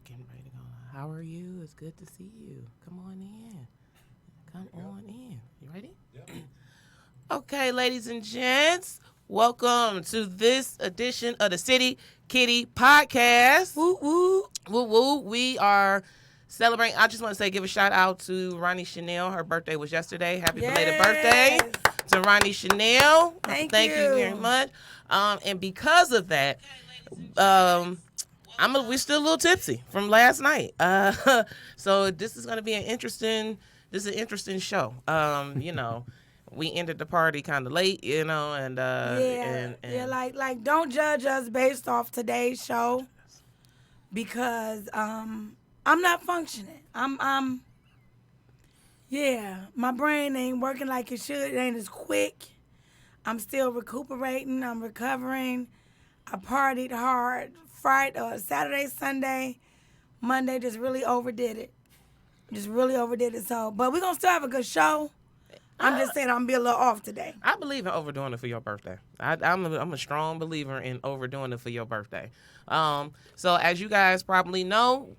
getting ready to go. How are you? It's good to see you. Come on in. Come on in. You ready? Yep. Okay, ladies and gents, welcome to this edition of the City Kitty Podcast. Woo woo. Woo woo. We are celebrating. I just want to say, give a shout out to Ronnie Chanel. Her birthday was yesterday. Happy belated birthday to Ronnie Chanel. Thank you very much. And because of that, we're still a little tipsy from last night. So this is going to be an interesting show. We ended the party kind of late, and like don't judge us based off today's show because I'm not functioning. My brain ain't working like it should. It ain't as quick. I'm still recuperating. I'm recovering. I partied hard Saturday, Sunday, Monday. Just really overdid it. So, but we're gonna still have a good show. I'm just saying I'm going to be a little off today. I believe in overdoing it for your birthday. I'm a strong believer in overdoing it for your birthday. So as you guys probably know,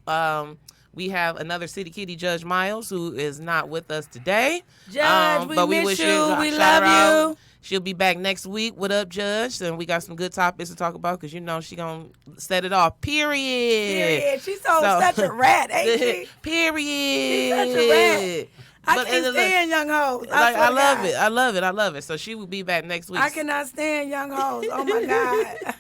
we have another City Kitty, Judge Miles, who is not with us today. Judge, we miss you. We love you. She'll be back next week. What up, Judge? And we got some good topics to talk about because she's going to set it off. Period. She's such a rat, ain't she? Period. She's such a rat. I can't stand young hoes. I love it. So she will be back next week. I cannot stand young hoes. Oh my God.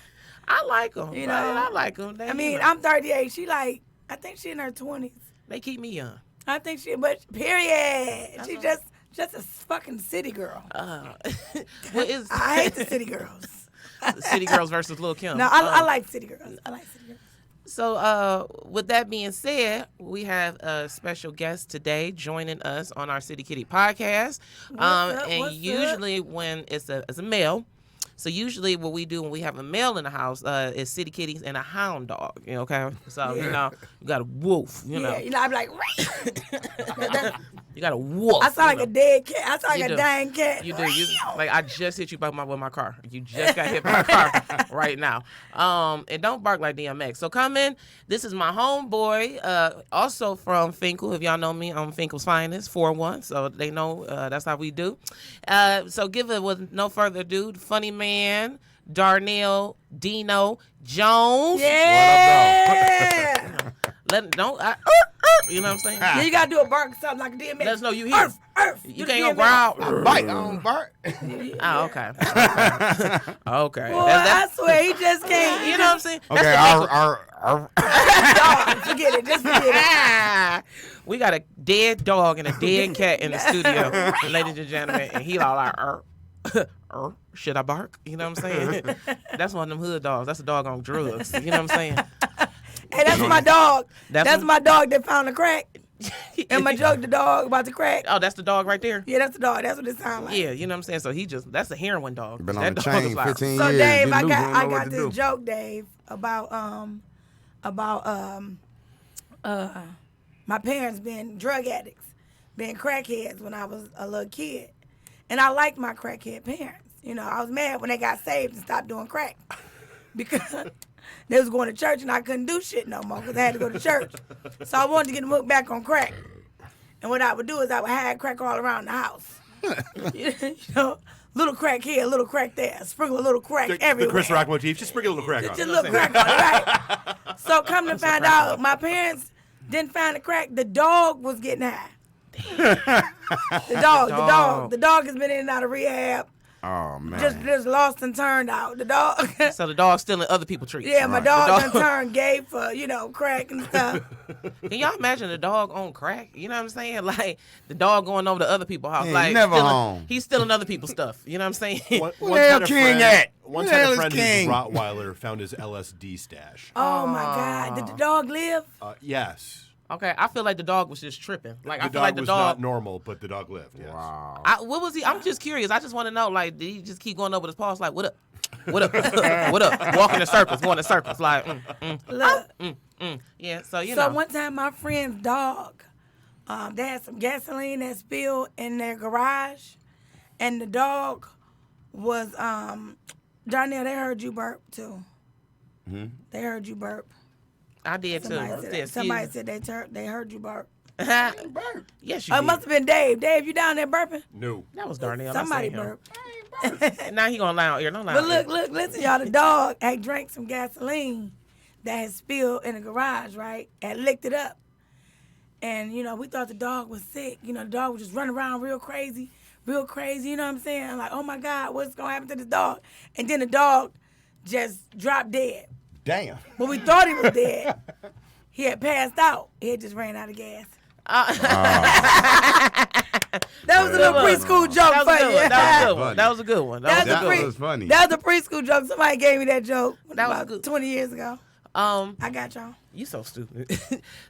I like them. I like them. I'm 38. I think she in her 20s. They keep me young. I think period. She's just a fucking city girl. I hate the city girls. The city girls versus Lil' Kim. No, I like city girls. So, with that being said, we have a special guest today joining us on our City Kitty podcast. What's usually up? when it's a male, so usually what we do when we have a male in the house is City Kitties and a hound dog. Okay, so you got a wolf. I'm like, you got a wolf. I sound like a dead cat. I sound like a dying cat. You do. I just hit you with my car. You just got hit by a car right now. And don't bark like DMX. So come in. This is my homeboy, also from Finkel. If y'all know me, I'm Finkel's finest, 4-1. So they know that's how we do. So give it with no further ado, funny man, Darnell Dino Jones. Yeah. You know what I'm saying? Yeah, you gotta do a bark something like a DMX. Let us know you here. Earth. You can't go growl. I bite. I don't bark. Oh, okay. Okay. Boy, I swear he just can't. You know what I'm saying? Okay. Forget it. Just forget it. We got a dead dog and a dead cat in the studio, ladies and gentlemen, and he all like, should I bark? You know what I'm saying? That's one of them hood dogs. That's a dog on drugs. You know what I'm saying? Hey, that's my dog. That's my dog that found the crack. And my joke, the dog about the crack. Oh, that's the dog right there? Yeah, that's the dog. That's what it sounds like. Yeah, you know what I'm saying? So that's a heroin dog. Been on that the dog chain is like, 15 So years. Dave, I Didn't got this joke, Dave, about my parents being drug addicts, being crackheads when I was a little kid. And I liked my crackhead parents. I was mad when they got saved and stopped doing crack. Because they was going to church and I couldn't do shit no more because I had to go to church. So I wanted to get them hooked back on crack. And what I would do is I would hide crack all around the house. Little crack here, little crack there. Sprinkle a little crack everywhere. The Chris Rock motif. Just sprinkle a little crack on it. Just a little crack on it, right? So come to find out, my parents didn't find the crack. The dog was getting high. The dog has been in and out of rehab. Oh, man. Just lost and turned out. The dog. So the dog's stealing other people's treats. Yeah, my dog done turned gay for, crack and stuff. Can y'all imagine the dog on crack? You know what I'm saying? Like, the dog going over to other people's house. He like never home. He's stealing other people's stuff. You know what I'm saying? Where the hell King at? Once had a friend whose Rottweiler found his LSD stash. Oh, my God. Did the dog live? Yes. Okay, I feel like the dog was just tripping. Like, I feel dog like the was dog not normal, but the dog lived. Yes. Wow. What was he? I'm just curious. I just want to know. Like, did he just keep going up with his paws? Like, what up? What up? What up? Walking in circles, going in circles. Like, Look. Yeah. So you So know. one time, my friend's dog, they had some gasoline that spilled in their garage, and the dog was Darnell. They heard you burp too. Mm-hmm. They heard you burp. I did too. Somebody said they heard you burp. Burp. Yes, you Oh, it did. must have been Dave. Dave, you down there burping? No. That was Darnell. Somebody burped. Now he gonna lie on ear. Don't lie But on ear. look, listen, y'all. The dog had drank some gasoline that had spilled in the garage, right? Had licked it up. And, we thought the dog was sick. The dog was just running around real crazy, you know what I'm saying? Like, oh, my God, what's going to happen to the dog? And then the dog just dropped dead. Damn. But we thought he was dead. He had passed out. He had just ran out of gas. That was a little preschool joke for you. That was a good one. That was funny. That was a preschool joke. Somebody gave me that joke That was about good. 20 years ago. I got y'all. You so stupid.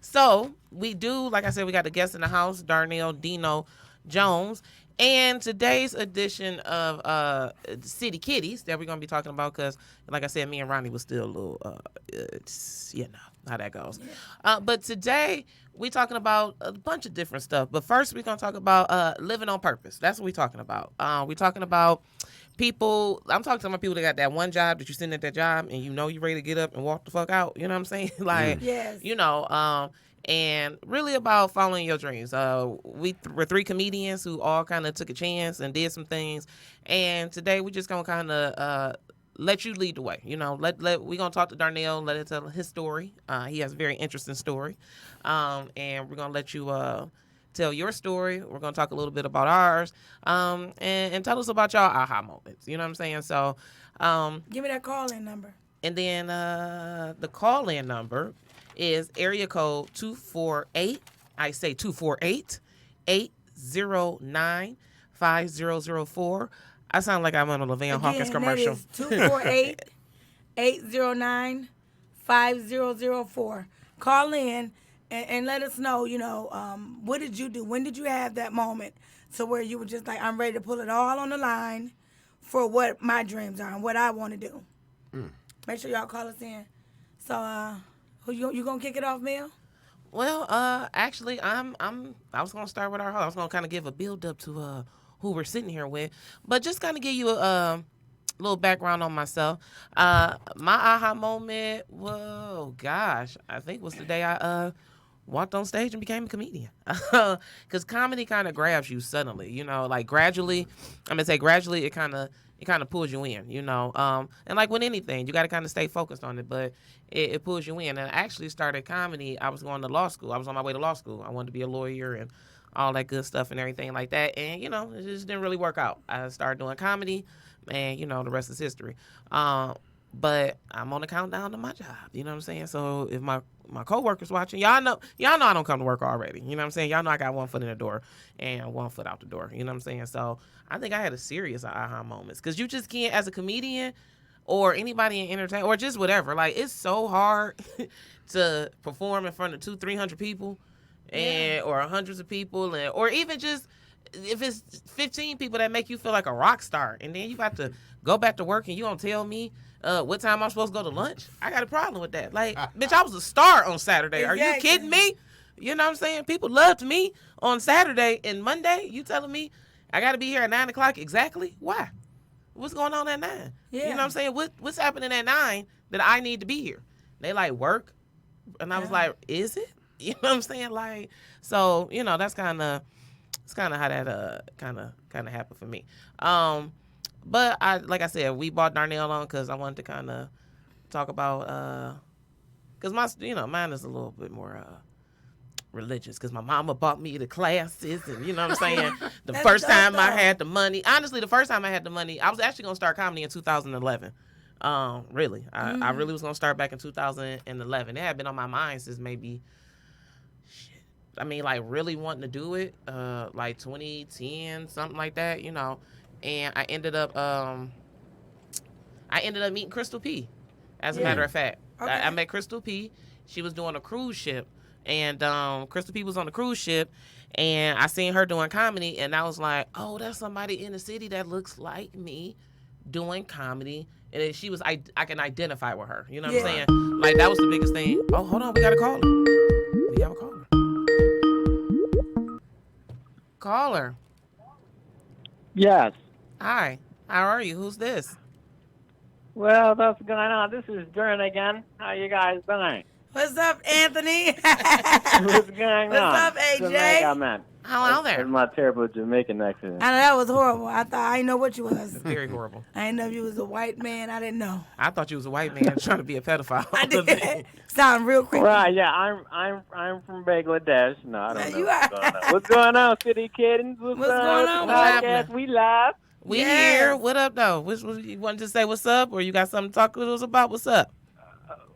So we do, like I said, we got the guest in the house, Darnell Dino Jones. And today's edition of City Kitties that we're going to be talking about, because, like I said, me and Ronnie was still a little, how that goes. But today, we're talking about a bunch of different stuff. But first, we're going to talk about living on purpose. That's what we're talking about. We're talking about people. I'm talking to my people that got that one job that you're sitting at that job and you're ready to get up and walk the fuck out. You know what I'm saying? Like, yes. And really about following your dreams. We're three comedians who all kind of took a chance and did some things. And today we're just going to kind of let you lead the way. We're going to talk to Darnell, let it tell his story. He has a very interesting story. And we're going to let you tell your story. We're going to talk a little bit about ours. And tell us about y'all aha moments. You know what I'm saying? So give me that call-in number. And then the call-in number is area code 248. I say 248-809-5004. I sound like I'm on a LaVan Hawkins commercial. That is 248-809-5004. Call in and let us know, what did you do? When did you have that moment to where you were just like, I'm ready to pull it all on the line for what my dreams are and what I want to do. Make sure y'all call us in. So, you gonna kick it off, Mel? Well, actually, I was gonna start with our host. I was gonna kind of give a build up to who we're sitting here with, but just kind of give you a little background on myself. My aha moment, whoa, gosh, I think was the day I walked on stage and became a comedian. Because comedy kind of grabs you suddenly, like gradually. I'm gonna say gradually, it kind of pulls you in, and like with anything, you got to kind of stay focused on it, but it pulls you in. And I actually started comedy. I was going to law school. I was on my way to law school. I wanted to be a lawyer and all that good stuff and everything like that. And, it just didn't really work out. I started doing comedy and, the rest is history. But I'm on the countdown to my job. You know what I'm saying? So if my coworkers watching, y'all know I don't come to work already. You know what I'm saying? Y'all know I got one foot in the door and one foot out the door. You know what I'm saying? So I think I had a serious aha moments, because you just can't, as a comedian or anybody in entertainment or just whatever, like it's so hard to perform in front of 200-300 people or hundreds of people, or even just if it's 15 people that make you feel like a rock star, and then you got to go back to work and you don't tell me what time I'm supposed to go to lunch. I got a problem with that. Like, bitch, I was a star on Saturday. Exactly. Are you kidding me? You know what I'm saying? People loved me on Saturday, and Monday you telling me I got to be here at 9 o'clock exactly? Why? What's going on at 9? Yeah. You know what I'm saying? What's happening at 9 that I need to be here? They like work, and I was like, is it? You know what I'm saying? Like, so that's kind of how that kind of happened for me. But like I said, we brought Darnell on because I wanted to kind of talk about because mine is a little bit more religious, because my mama bought me the classes, and you know what I'm saying. The first time I had the money, honestly, I was actually gonna start comedy in 2011. Really, I really was gonna start back in 2011. It had been on my mind since maybe. Like really wanting to do it, like 2010, something like that, And I ended up meeting Crystal P. As a matter of fact, okay. I met Crystal P. She was doing a cruise ship, and Crystal P was on the cruise ship, and I seen her doing comedy, and I was like, oh, that's somebody in the city that looks like me doing comedy. And then she was, I can identify with her. You know what I'm saying? Like, that was the biggest thing. Oh, hold on, we got a caller. We have a caller. Caller. Yes. Hi. How are you? Who's this? Well, what's going on? This is Dern again. How you guys doing? What's up, Anthony? What's going on? What's up, AJ? Jamaica, man. Hello That's there. my terrible Jamaican accent. I know that was horrible. I didn't know what you was. Very horrible. I didn't know if you was a white man. I didn't know. I thought you was a white man trying to be a pedophile. I did. Sound real creepy. Right, yeah, I'm from Bangladesh. No, I don't know You what's are. going on. What's going on, City Kittens? What's going on? What's Podcast, happening? we live. We Yes. here. What up, though? You wanted to say what's up, or you got something to talk to us about? What's up?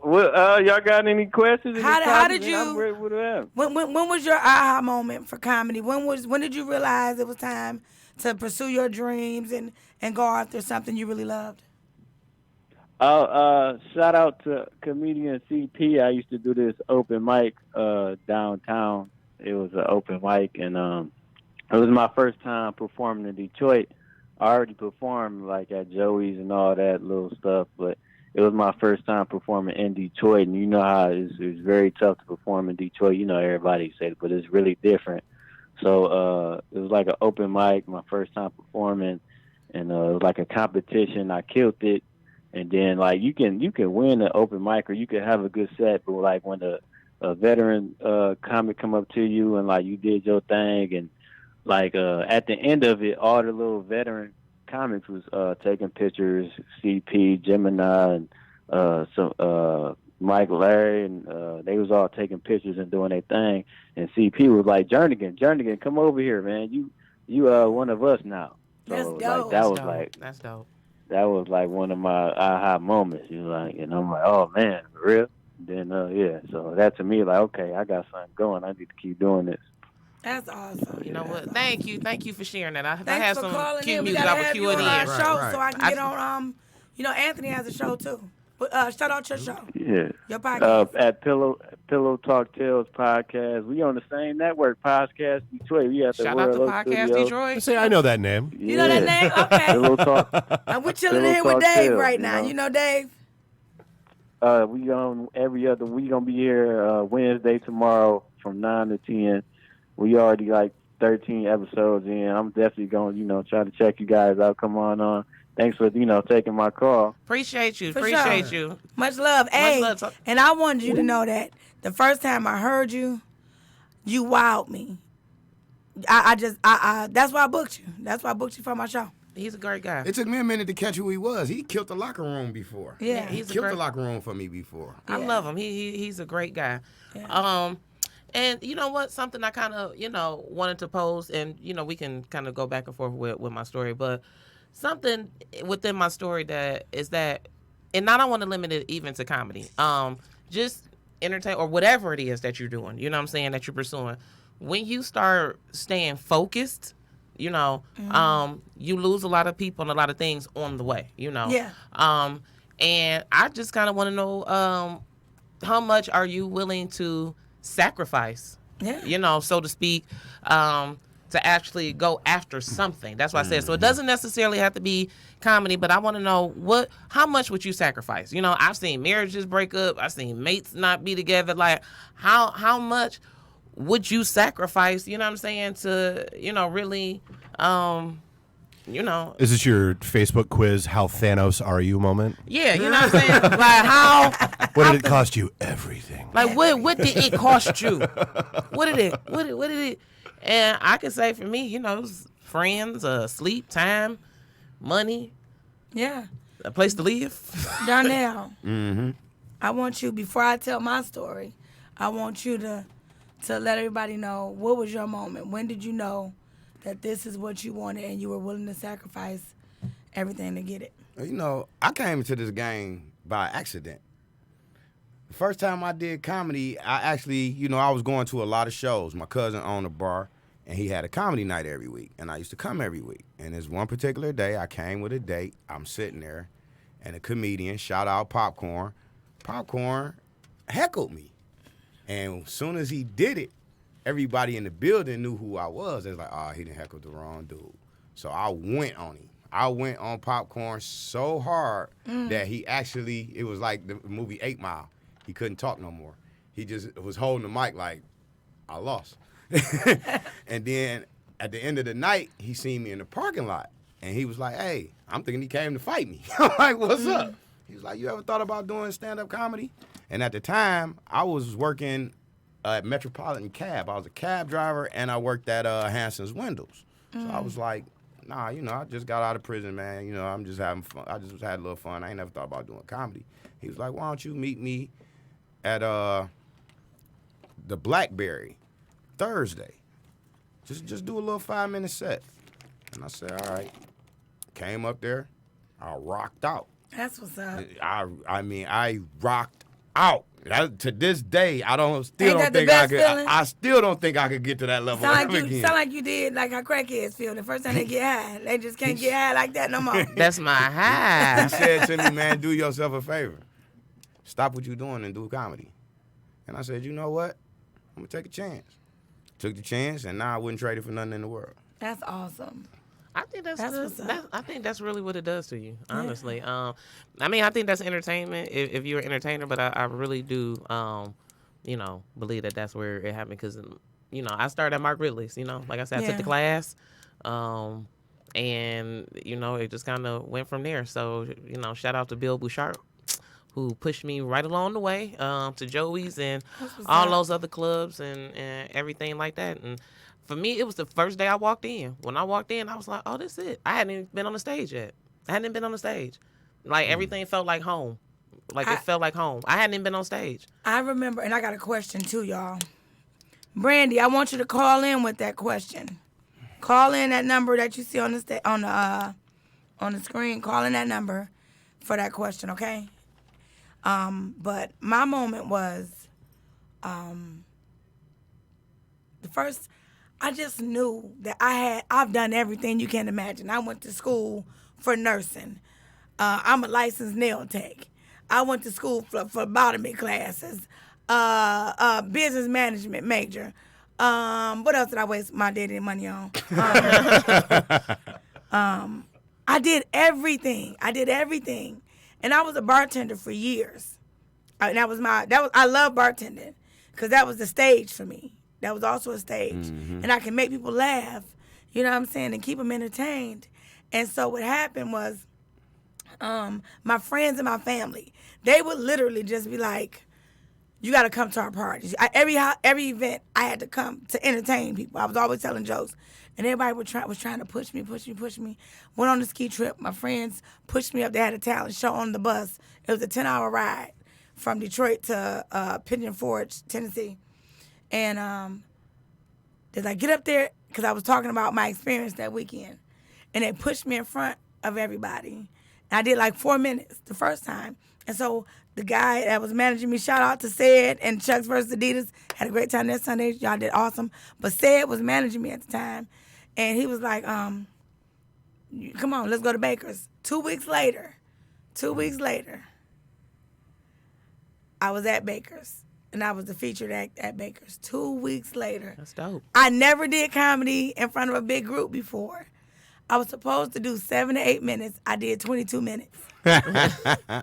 Y'all got any questions? How did you- I'm ready with them. When was your aha moment for comedy? When did you realize it was time to pursue your dreams and go after something you really loved? Shout out to comedian CP. I used to do this open mic downtown. It was an open mic, and it was my first time performing in Detroit. I already performed like at Joey's and all that little stuff, but it was my first time performing in Detroit, and you know how it's very tough to perform in Detroit. You know, everybody said it, but it's really different. So it was like an open mic, my first time performing, and it was like a competition. I killed it, and then like you can win an open mic or you can have a good set, but like when a veteran comic come up to you and like you did your thing, and like at the end of it, all the little veteran comics was taking pictures. CP, Gemini, and some Mike, Larry, and they was all taking pictures and doing their thing. And CP was like, Jernigan, come over here, man. You one of us now. So That's like dope. That's dope. that was like one of my aha moments. You like, and I'm like, oh man, for real. Then yeah, so that to me like, okay, I got something going. I need to keep doing this. That's awesome. You know what? Thank you for sharing that. I Thanks had for some calling cute in. We music. gotta I would have cue you it on in. our show Right. so I can get on. Anthony has a show too. Shout out your show, Yeah. your podcast. At Pillow Talk Tales podcast. We on the same network, Podcast Detroit. We at the Shout out to World Podcast Studios. Detroit. Say, I know that name. You know that name? Okay. Pillow Talk. And we're chilling Pillow here with Talk Dave Tales, right now. know? You know Dave? We on every other. We gonna be here Wednesday tomorrow from 9 to 10. We already like 13 episodes in. I'm definitely gonna try to check you guys out. Come on. Thanks for taking my call. Appreciate you. For Appreciate sure. you. Much love. Hey, love. and I wanted you to know that the first time I heard you, you wowed me. That's why I booked you. That's why I booked you for my show. He's a great guy. It took me a minute to catch who he was. He killed the locker room before. Yeah. He he's a killed great. the locker room for me before. I Yeah. love him. He's a great guy. Yeah. And you know what? Something I kind of wanted to pose, and we can kind of go back and forth with my story, but something within my story that is that, and I don't want to limit it even to comedy. Just entertain or whatever it is that you're doing. You know what I'm saying, that you're pursuing. When you start staying focused, you lose a lot of people and a lot of things on the way. Yeah. And I just kind of want to know how much are you willing to sacrifice? Yeah. So to speak, to actually go after something. That's what I said. So it doesn't necessarily have to be comedy, but I want to know how much would you sacrifice? I've seen marriages break up. I've seen mates not be together. Like how much would you sacrifice, you know what I'm saying, to, really, Is this your Facebook quiz, How Thanos Are You moment? Yeah, you know what I'm saying? Like how What did it cost you? Everything. Like what did it cost you? What did it? And I can say for me, it was friends, sleep, time, money, Yeah. a place to live. Darnell, Mm-hmm. I want you, before I tell my story, I want you to let everybody know, what was your moment? When did you know that this is what you wanted and you were willing to sacrifice everything to get it? I came into this game by accident. The first time I did comedy, I actually, I was going to a lot of shows. My cousin owned a bar, and he had a comedy night every week, and I used to come every week. And this one particular day, I came with a date. I'm sitting there, and a comedian, shout out Popcorn, heckled me. And as soon as he did it, everybody in the building knew who I was. They was like, oh, he done heckled the wrong dude. So I went on him. I went on Popcorn so hard that he actually, it was like the movie 8 Mile. He couldn't talk no more. He just was holding the mic like, I lost. And then at the end of the night, he seen me in the parking lot. And he was like, hey, I'm thinking he came to fight me. I'm like, what's up? He was like, you ever thought about doing stand-up comedy? And at the time, I was working at Metropolitan Cab. I was a cab driver, and I worked at Hanson's Windows. So I was like, nah, I just got out of prison, man. I'm just having fun. I just had a little fun. I ain't never thought about doing comedy. He was like, why don't you meet me at the Blackberry Thursday? Just do a little 5-minute set. And I said, all right. Came up there. I rocked out. That's what's up. I rocked out. To this day, I still don't think I could get to that level again. Sound like you did like how crackheads feel the first time they get high. They just can't get high like that no more. That's my high. He said to me, man, do yourself a favor. Stop what you're doing and do comedy. And I said, you know what? I'm going to take a chance. Took the chance, and now I wouldn't trade it for nothing in the world. That's awesome. I think that's what's up. I think that's really what it does to you, honestly. Yeah. I think that's entertainment if you're an entertainer, but I really do, believe that that's where it happened because, I started at Mark Ridley's, like I said, I took the class, and, it just kind of went from there. So, shout out to Bill Bouchard, who pushed me right along the way to Joey's and all those other clubs and everything like that. And for me, it was the first day I walked in. When I walked in, I was like, oh, this is it. I hadn't even been on the stage yet. Like, everything felt like home. It felt like home. I hadn't even been on stage. I remember, and I got a question, too, y'all. Brandy, I want you to call in with that question. Call in that number that you see on the screen. Call in that number for that question, okay? But my moment was the first... I just knew that I've done everything you can imagine. I went to school for nursing. I'm a licensed nail tech. I went to school for phlebotomy classes. Business management major. What else did I waste my daddy money on? I did everything. And I was a bartender for years. I love bartending because that was the stage for me. That was also a stage. Mm-hmm. And I can make people laugh, you know what I'm saying, and keep them entertained. And so what happened was my friends and my family, they would literally just be like, you got to come to our parties. Every event, I had to come to entertain people. I was always telling jokes. And everybody was trying to push me. Went on the ski trip. My friends pushed me up. They had a talent show on the bus. It was a 10-hour ride from Detroit to Pigeon Forge, Tennessee. And they're like, get up there, because I was talking about my experience that weekend. And they pushed me in front of everybody. And I did like 4 minutes the first time. And so the guy that was managing me, shout out to Sid and Chucks vs. Adidas, had a great time that Sunday. Y'all did awesome. But Sid was managing me at the time. And he was like, come on, let's go to Baker's. 2 weeks later, I was at Baker's. And I was the featured act at Baker's 2 weeks later. That's dope. I never did comedy in front of a big group before. I was supposed to do 7 to 8 minutes. I did 22 minutes. I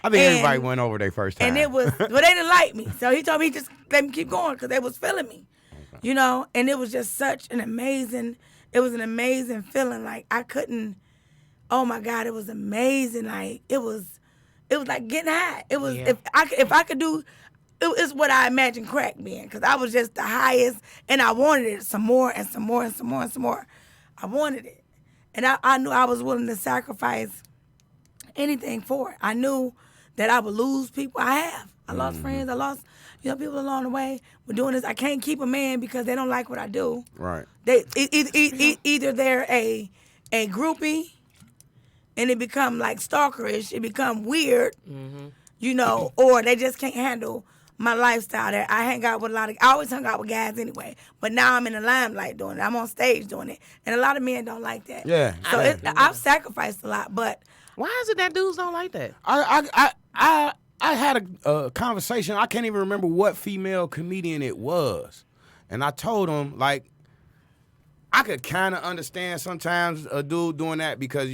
think everybody went over their first time. And it was, well, they didn't like me. So he told me just let me keep going because they was feeling me. Okay. And it was just such an amazing feeling. Like I couldn't, oh my God, it was amazing. Like it was like getting high. It was, if I could do, it's what I imagined crack being, because I was just the highest, and I wanted it some more and some more and some more and some more. I wanted it. And I knew I was willing to sacrifice anything for it. I knew that I would lose people. I lost friends. I lost people along the way. We're doing this. I can't keep a man because they don't like what I do. Right. Either they're a groupie, and it become like stalkerish. It become weird, or they just can't handle my lifestyle. There, I always hung out with guys anyway, but now I'm in the limelight doing it. I'm on stage doing it, and a lot of men don't like that. Yeah. So I've sacrificed a lot, but why is it that dudes don't like that? I had a conversation. I can't even remember what female comedian it was, and I told him like I could kind of understand sometimes a dude doing that because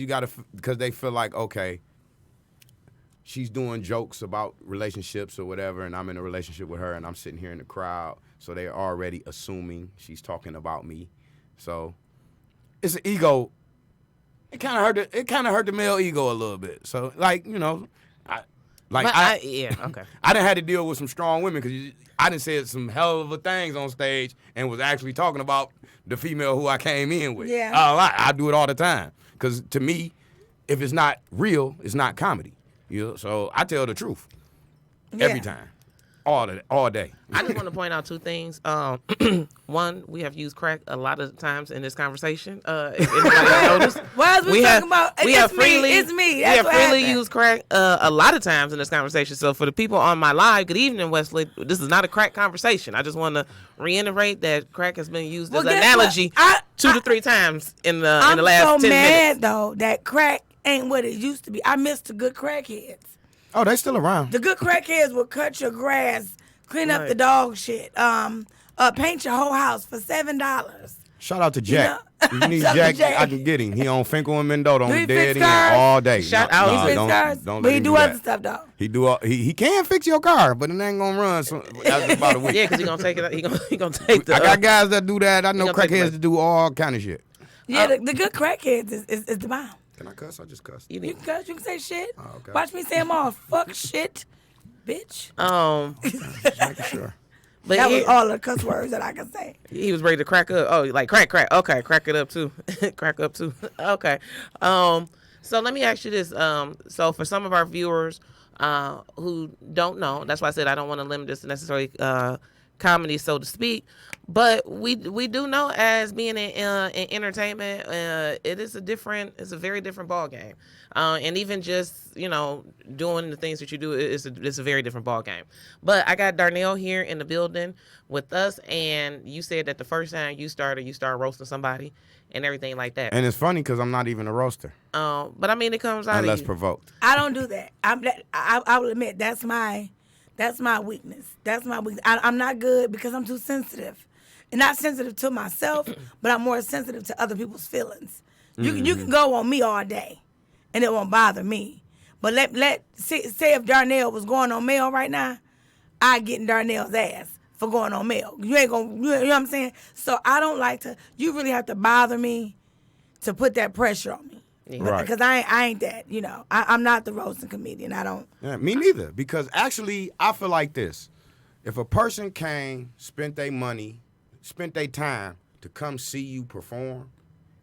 they feel like, okay, she's doing jokes about relationships or whatever, and I'm in a relationship with her, and I'm sitting here in the crowd, so they're already assuming she's talking about me. So it's an ego. It kind of hurt the male ego a little bit. So like Like But I done had to deal with some strong women because I done said some hell of a things on stage and was actually talking about the female who I came in with. Yeah. A lot. I do it all the time because to me, if it's not real, it's not comedy. You know, so I tell the truth every time, all day. I just want to point out two things. One, we have used crack a lot of times in this conversation. If anybody noticed, Why is we talking about? It's me. We That's have what freely happened. used crack a lot of times in this conversation. So for the people on my live, good evening, Wesley. This is not a crack conversation. I just want to reiterate that crack has been used as an guess analogy what? 2 to 3 times in the I'm last so 10 mad minutes. though that crack ain't what it used to be. I miss the good crackheads. Oh, they still around. The good crackheads will cut your grass, clean up Right. the dog shit, paint your whole house for $7. Shout out to Jack. If you need Shout out to Jack, Jack. I can get him. He on Finkel and Mendota on Do the he dead fix end cars? all day. Shout out. He fix don't cars, let but he him do do other that. stuff though. He can fix your car, but it ain't gonna run. So that's about a week. Yeah, because he's going to take it. He gonna take the. I got guys that do that. I know gonna take crackheads the- that do all kind of shit. Yeah, the good crackheads is the bomb. Can I cuss? I just cussed. you You need, can cuss, you can say shit. Oh, okay. Watch me say them all. Fuck shit, bitch. Just making sure. but That he, was all the cuss words that I could say. he was ready to crack up. Oh, like crack. Okay, crack it up too. Crack up too. Okay. So let me ask you this. So for some of our viewers who don't know, that's why I said I don't want to limit this to necessarily comedy, so to speak. But we do know, as being in entertainment, it's a very different ball game. And even just doing the things that you do, it's a very different ball game. But I got Darnell here in the building with us, and you said that the first time you started roasting somebody and everything like that. And it's funny because I'm not even a roaster But I mean, it comes out unless of you. provoked. I don't do that. I will admit that's my weakness. That's my weakness. I'm not good because I'm too sensitive. And not sensitive to myself, but I'm more sensitive to other people's feelings. You can go on me all day, and it won't bother me. But say if Darnell was going on mail right now, I'd get in Darnell's ass for going on mail. You ain't gonna, you know what I'm saying? So I don't like to. You really have to bother me to put that pressure on me. Right. Because I ain't that. I'm not the roasting comedian. I don't. Yeah, me neither. Because actually, I feel like this: if a person came, spent their money, spent their time to come see you perform,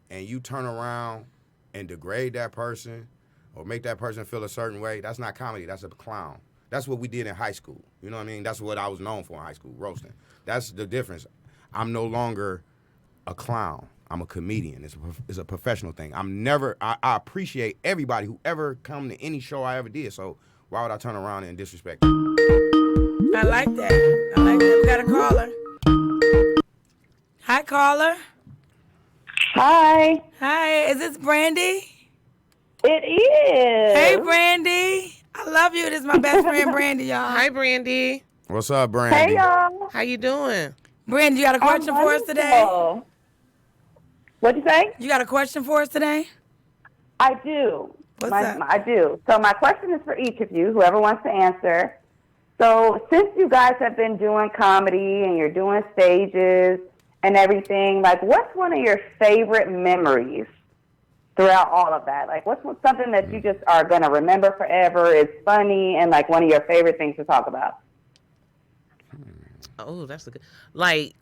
and you turn around and degrade that person or make that person feel a certain way, that's not comedy. That's a clown. That's what we did in high school. You know what I mean? That's what I was known for in high school, roasting. That's the difference. I'm no longer a clown. I'm a comedian. It's a professional thing. I appreciate everybody who ever come to any show I ever did. So why would I turn around and disrespect you? I like that. We got a caller. Hi, caller. Hi, Hi, is this Brandy? it is. Hey, Brandy. I love you. This is my best friend, Brandy, y'all. Hi, Brandy. What's up, Brandy? Hey, y'all. How you doing? Brandy, you got a question for us today? What'd you say? You got a question for us today? I do. What's up? I do. So my question is for each of you, whoever wants to answer. So since you guys have been doing comedy and you're doing stages and everything, like what's one of your favorite memories throughout all of that? Like what's something that you just are going to remember forever, is funny, and like one of your favorite things to talk about? Oh, that's a good. Like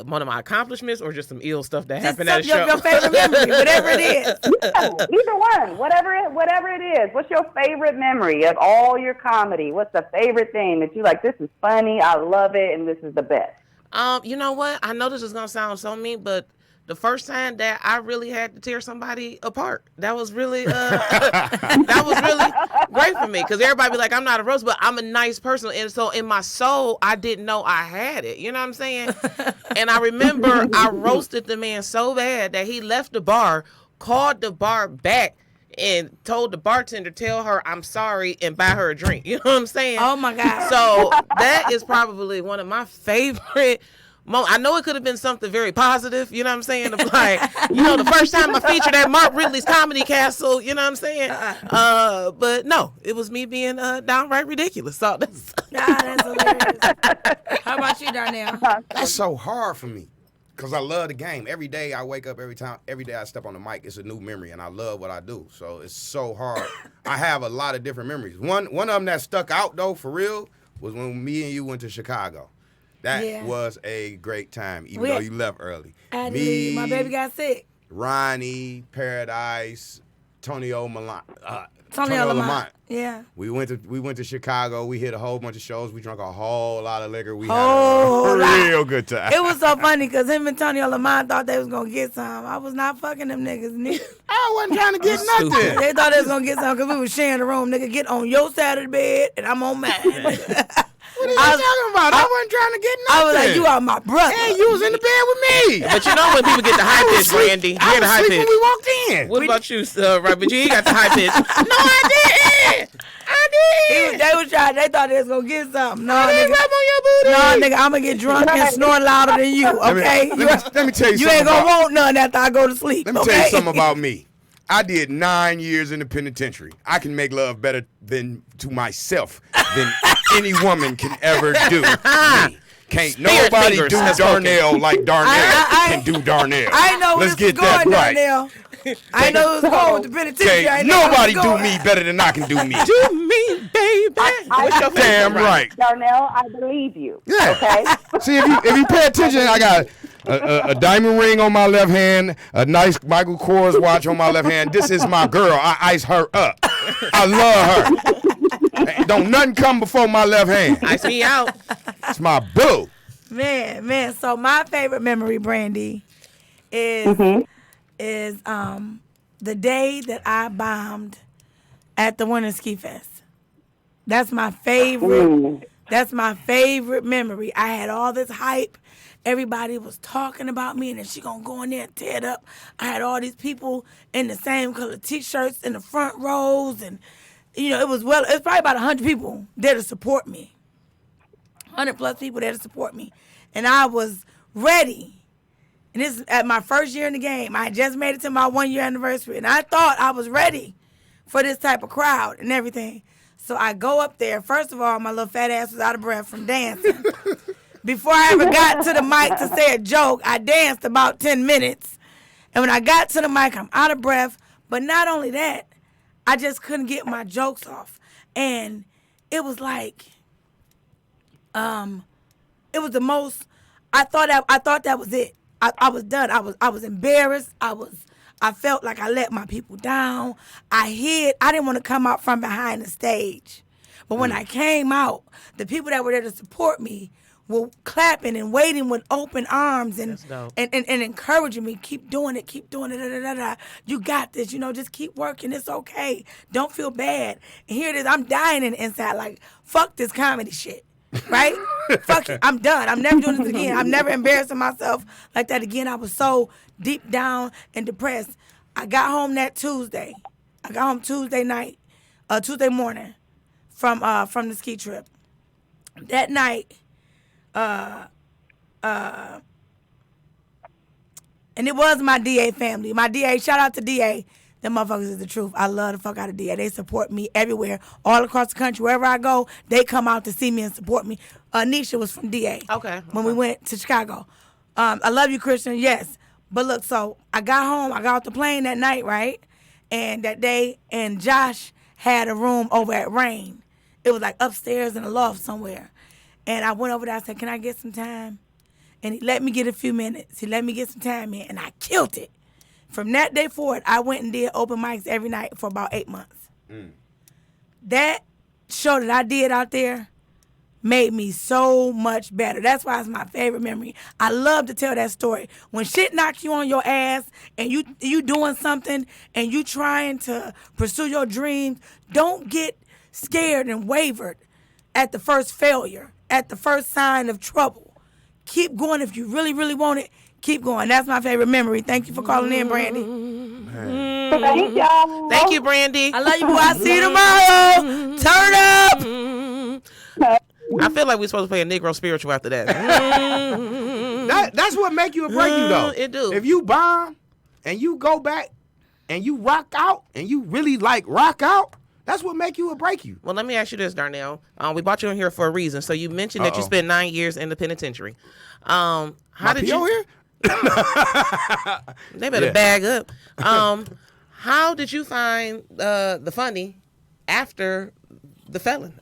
one of my accomplishments, or just some ill stuff that Just happened at a show. your favorite memory, whatever it is. Yeah, either one, whatever it is. What's your favorite memory of all your comedy? What's the favorite thing that you like? This is funny. I love it, and this is the best. You know what? I know this is gonna sound so mean, but the first time that I really had to tear somebody apart, that was really that was really great for me, because everybody be like, I'm not a roast, but I'm a nice person, and so in my soul, I didn't know I had it. You know what I'm saying? And I remember I roasted the man so bad that he left the bar, called the bar back, and told the bartender, tell her I'm sorry, and buy her a drink. You know what I'm saying? Oh, my God. So that is probably one of my favorite moments. I know it could have been something very positive, you know what I'm saying? Like, the first time I featured at Mark Ridley's Comedy Castle, you know what I'm saying? But no, it was me being downright ridiculous. So that's Nah, that's hilarious. How about you, Darnell? That's so hard for me. Because I love the game. Every day I wake up, every day I step on the mic, it's a new memory, and I love what I do. So it's so hard. I have a lot of different memories. One of them that stuck out, though, for real, was when me and you went to Chicago. That was a great time, even though you left early. Me, my baby got sick. Ronnie, Paradise, Tonio Lamont. Yeah. We went to Chicago. We hit a whole bunch of shows. We drank a whole lot of liquor. We had a real good time. It was so funny because him and Tonio Lamont thought they was going to get some. I was not fucking them niggas. I wasn't trying to get nothing. They thought they was going to get some because we was sharing the room. Nigga, get on your side of the bed and I'm on mine. What are you talking about? I wasn't trying to get nothing. I was like, you are my brother. Hey, you was in the bed with me. But you know when people get the high pitch, Randy. You I get the was high asleep pitch. when we walked in. What about you, right? But you ain't got the high pitch. No, I didn't. They was trying. They thought they was gonna get something. No, I didn't nigga. rub on your booty. No, nigga, I'm gonna get drunk and snore louder than you. Okay. Let me tell you something. You ain't gonna want none after I go to sleep. Let me tell you something about me. I did 9 years in the penitentiary. I can make love better to myself than any woman can ever do. Me. Can't nobody do Darnell like Darnell can do Darnell. I know where Let's this is get that going, right. Darnell. I know who's going with the penitentiary. Can't nobody do me better than I can do me. Do me, baby. What's your Damn right. Darnell, I believe you. Yeah. Okay. See, if you pay attention, I got a diamond ring on my left hand, a nice Michael Kors watch on my left hand. This is my girl. I ice her up. I love her. Don't nothing come before my left hand. Ice me out. It's my boo. Man. So my favorite memory, Brandy, is the day that I bombed at the Winter Ski Fest. That's my favorite. That's my favorite memory. I had all this hype. Everybody was talking about me, and then she gonna go in there and tear it up. I had all these people in the same color T-shirts in the front rows, and it was probably about 100 people there to support me. 100 plus people there to support me, and I was ready. And this is at my first year in the game. I had just made it to my 1 year anniversary, and I thought I was ready for this type of crowd and everything. So I go up there. First of all, my little fat ass was out of breath from dancing. Before I ever got to the mic to say a joke, I danced about 10 minutes. And when I got to the mic, I'm out of breath. But not only that, I just couldn't get my jokes off. And it was like, it was the most, I thought that was it. I was done. I was embarrassed. I felt like I let my people down. I hid. I didn't want to come out from behind the stage. But when I came out, the people that were there to support me were clapping and waiting with open arms and encouraging me. Keep doing it. Da, da, da, da. You got this. Just keep working. It's okay. Don't feel bad. And here it is. I'm dying in the inside. Like, fuck this comedy shit. Right? Fuck it. I'm done. I'm never doing this again. I'm never embarrassing myself like that again. I was so deep down and depressed. I got home that Tuesday. I got home Tuesday morning from the ski trip. That night, and it was my DA family. My DA, shout out to DA. Them motherfuckers is the truth. I love the fuck out of DA. They support me everywhere, all across the country. Wherever I go, they come out to see me and support me. Nisha was from DA. Okay. When we went to Chicago. I love you, Christian. Yes. But look, so I got home. I got off the plane that night, right? And that day, and Josh had a room over at Rain. It was like upstairs in a loft somewhere. And I went over there. I said, can I get some time? And he let me get a few minutes. He let me get some time in, and I killed it. From that day forward, I went and did open mics every night for about 8 months. That show that I did out there made me so much better. That's why it's my favorite memory. I love to tell that story. When shit knocks you on your ass and you doing something and you trying to pursue your dreams, don't get scared and wavered at the first failure, at the first sign of trouble. Keep going if you really, really want it. Keep going. That's my favorite memory. Thank you for calling in, Brandy. Thank y'all. Thank you, Brandy. I love you, boy. I'll see you tomorrow. Turn up. I feel like we're supposed to play a Negro spiritual after that. That's what make you or break you, though. It do. If you bomb and you go back and you rock out and you really rock out, that's what make you or break you. Well, let me ask you this, Darnell. We brought you in here for a reason. So you mentioned that you spent 9 years in the penitentiary. How did you? Here? They better bag up. How did you find the funny after the felon?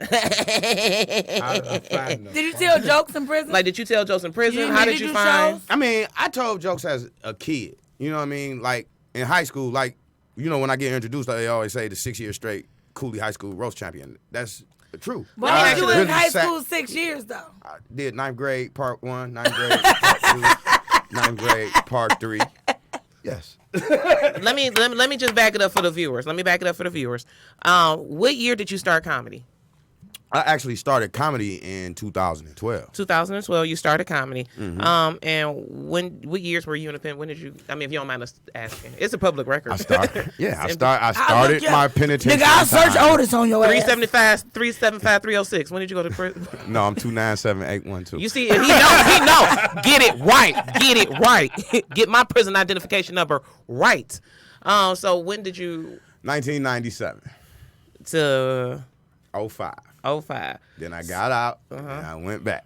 Did you tell jokes in prison? Like, did you tell jokes in prison? Yeah, How did did you you do find? shows? I mean, I told jokes as a kid. You know what I mean? Like in high school, like when I get introduced, they always say the 6 years straight Cooley High School roast champion. That's true. But I you actually in high sat- school 6 years though. I did 9th grade part 1, 9th grade part 2, 9th grade part 3. Yes. Let me just back it up for the viewers. What year did you start comedy? I actually started comedy in 2012. 2012. You started comedy. Mm-hmm. And what years were you in the pen? When did you? I mean, if you don't mind us asking, it's a public record. I started I'll started look my up. penitentiary. Nigga, I'll search time. Otis on your ass. 375, 306. When did you go to prison? No, I'm 297812. You see, if he know. Get it right. Get my prison identification number right. So when did you 1997. to 05. 05? Then I got out and I went back.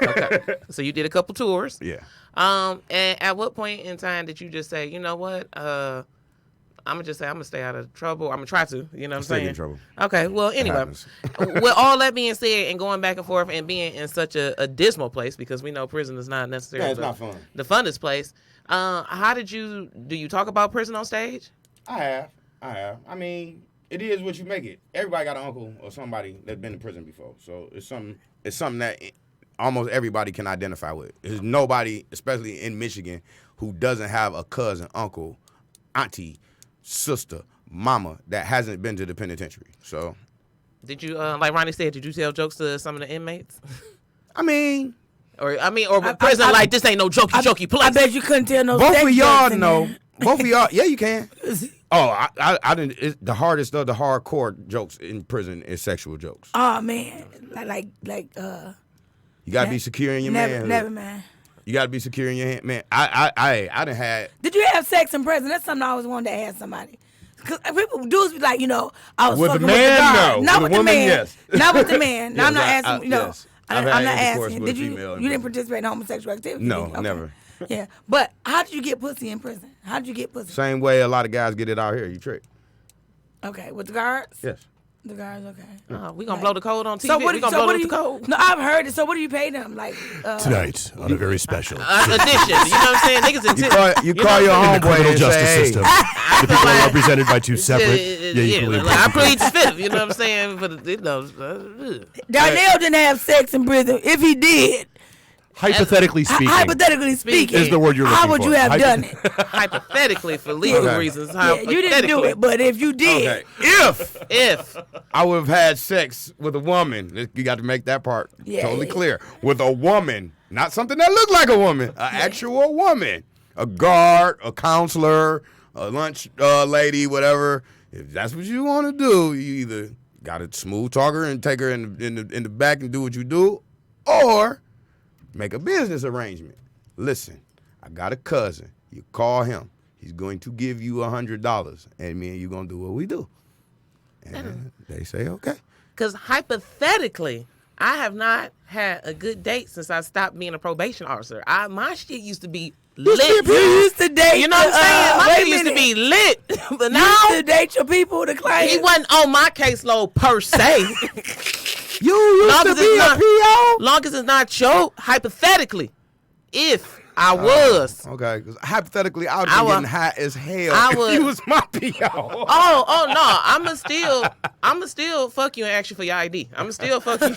Okay. So you did a couple tours. Yeah. And at what point in time did you just say, you know what? I'm gonna stay out of trouble. I'm gonna try to. You know what I'm Still saying? get in trouble. Okay. Well, anyway, happens. with all that being said, and going back and forth, and being in such a dismal place, because we know prison is not necessarily Yeah, it's not fun. the funnest place. How do you talk about prison on stage? I have. I mean, it is what you make it. Everybody got an uncle or somebody that's been in prison before. So it's something that almost everybody can identify with. There's nobody, especially in Michigan, who doesn't have a cousin, uncle, auntie, sister, mama that hasn't been to the penitentiary. So Did you, like Ronnie said, did you tell jokes to some of the inmates? I mean, Or prison like this ain't no jokey place. I bet you couldn't tell no both sex of y'all jokes in know. there. Both of y'all, yeah, you can. Oh, I didn't. It's the hardest of the hardcore jokes in prison is sexual jokes. Oh man, You gotta be secure in your manhood. never man. You gotta be secure in your hand, man. I done had. Did you have sex in prison? That's something I always wanted to ask somebody. Cause dudes be like, I was With the fucking man, with the guard. no. Not With with the the woman, man. yes. Not with the man. No, I'm not Yes, asking. yes. I'm I've had not intercourse asking. with Did a you? female in You didn't prison. participate in homosexual activity? No, Okay. never. Yeah, but how did you get pussy in prison? How did you get pussy? Same way a lot of guys get it out here. You trick. Okay, with the guards. Yes. The guards. Okay. We gonna blow the code on TV. So what? We gonna blow do the code. No, I've heard it. So what do you pay them? Like Tonight on a very special. Addition. You know what I'm saying? Niggas You call your In the homeboy criminal and justice say, system, hey, the people like- are represented by two separate. equally I important plead the people. fifth. You know what I'm saying? Darnell didn't have sex in prison. If he did, Hypothetically speaking, hypothetically speaking, is the word you're how looking would for. you have done it? hypothetically, for legal Okay. reasons. Yeah, you didn't do it, but if you did, okay, if If I would have had sex with a woman, you got to make that part Yeah, totally yeah. clear. With a woman, not something that looked like a woman, an actual woman, a guard, a counselor, a lunch lady, whatever. If that's what you want to do, you either got to smooth talk her and take her in the back and do what you do, or make a business arrangement. Listen, I got a cousin. You call him. He's going to give you $100, and me and you gonna do what we do. And they say, okay. because hypothetically, I have not had a good date since I stopped being a probation officer. My shit used to be lit. you used to date. You know what I'm saying? My wait shit a used to minute. be lit. But You now used to date your people, the clients. he wasn't on my caseload per se. You used Long to as be it's a not- PO? Long as it's not your, hypothetically, if I was. Okay, because hypothetically, I would I be wa- getting high as hell I if would- you was my PO. Oh no! I'ma still fuck you and ask you for your ID. I'ma still fuck you.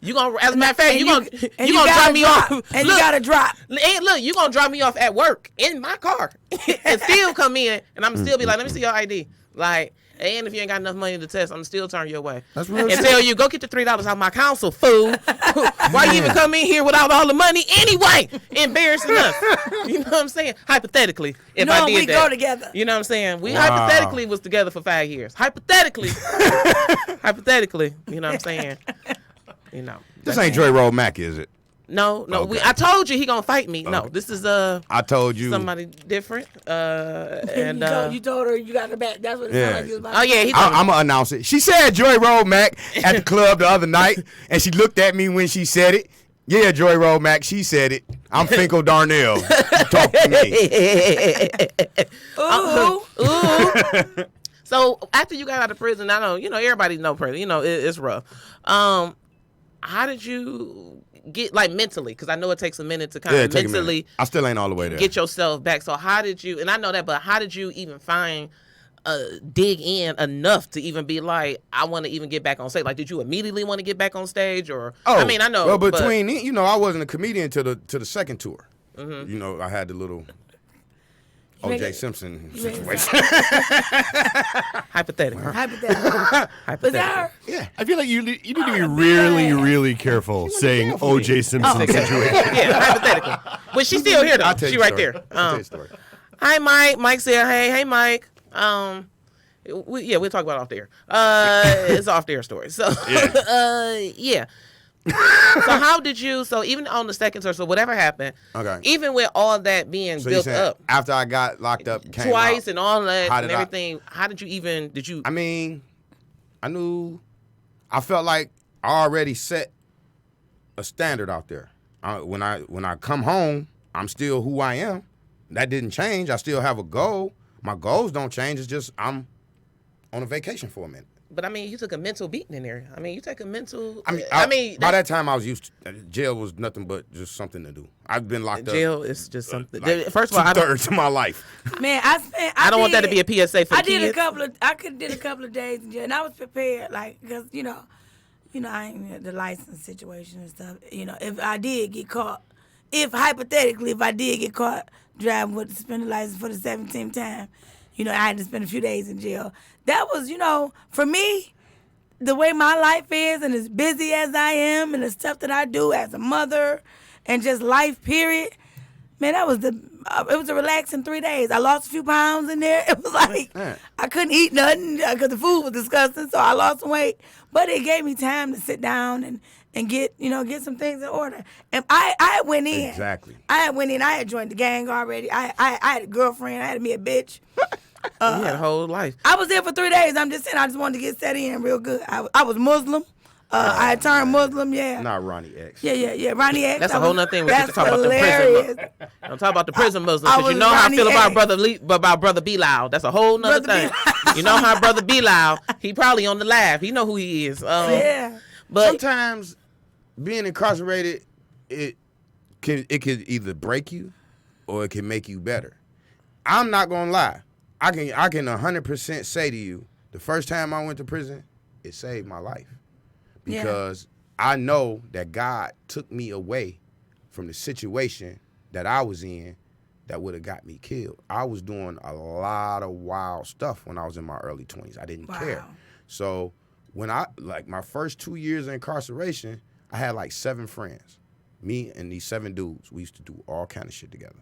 You gonna, as a matter of fact, you gonna drop gotta me drop, off. and Look, you gotta drop. and look, you gonna drop me off at work in my car, and still come in, and I'm still be like, let me see your ID, like. And if you ain't got enough money to test, I'm still turn your way. That's real and shit. tell you, go get the $3 out my council, fool. Why you even come in here without all the money anyway? Embarrassing us. You know what I'm saying? Hypothetically, if No, I did we that. go together. You know what I'm saying? We Wow. hypothetically was together for 5 years. Hypothetically. Hypothetically. You know what I'm saying? You know. This ain't Dre Roll Mac, is it? No. Okay. I told you he gonna fight me. No, Okay. this is I told you. somebody different. And you told her you got her back. That's what it Yeah. sounded like you was about oh to yeah, say. he told me. I'm going to announce it. She said Joy Roll Mac at the club the other night, and she looked at me when she said it. Yeah, Joy Road Mac, she said it. I'm Finkel Darnell. Talk to me. Ooh. So after you got out of prison, I know, everybody know prison. It's rough. How did you get, like, mentally? Because I know it takes a minute to kind of mentally. I still ain't all the way there. Get yourself back. So how did you? And I know that, but how did you even dig in enough to even be like, I want to even get back on stage? Like, did you immediately want to get back on stage, or? I mean, I know. Well, between I wasn't a comedian to the second tour. I had the little O.J. Simpson situation. Hypothetical. Yeah. I feel like you need to be really, really careful saying O.J. Simpson situation. Yeah, hypothetical. But she's still here, though. I'll tell you She right story. there. I'll tell you a story. Hi, Mike. Mike said, hey, Mike. We'll talk about it off there. It's off there story. So, yeah. So how did you? So even on the second tour, so whatever happened, Okay. even with all that being built up after I got locked up, came twice out, and all that and did everything, how did you even? Did you? I mean, I felt like I already set a standard out there. When I come home, I'm still who I am. That didn't change. I still have a goal. My goals don't change. It's just I'm on a vacation for a minute. But I mean, you took a mental beating in there. I mean, you take a mental. I mean, by that time I was used to jail. Was nothing but just something to do. I've been locked up. Jail is just something. Like First of all, two-thirds of my life. Man, I don't want that to be a PSA for I kids. did a couple of days in jail, and I was prepared, like, because I ain't the license situation and stuff. If I did get caught, hypothetically I did get caught driving with the suspended license for the 17th time, I had to spend a few days in jail. That was, for me, the way my life is and as busy as I am and the stuff that I do as a mother and just life, period, man, it was a relaxing 3 days. I lost a few pounds in there. It was like I couldn't eat nothing because the food was disgusting, so I lost some weight. But it gave me time to sit down and get some things in order. And I went in. Exactly. I had joined the gang already. I had a girlfriend. I had me a bitch. You had a whole life. I was there for 3 days. I'm just saying, I just wanted to get set in real good. I was Muslim. I had turned Muslim, yeah. Not Ronnie X. Yeah, Ronnie X. That's a whole nother thing. We That's should talk about the hilarious. prison. Don't talk about the prison Muslims, I because you was know how I Ronnie feel about X. Brother Bilal. That's a whole nother Brother thing. You know how Brother Bilal, he probably on the laugh. He know who he is. Yeah. But Sometimes being incarcerated, it could either break you or it can make you better. I'm not gonna lie. I can 100% say to you, the first time I went to prison, it saved my life. Because I know that God took me away from the situation that I was in that would have got me killed. I was doing a lot of wild stuff when I was in my early 20s. I didn't care. So when my first 2 years of incarceration, I had like 7 friends. Me and these 7 dudes, we used to do all kind of shit together.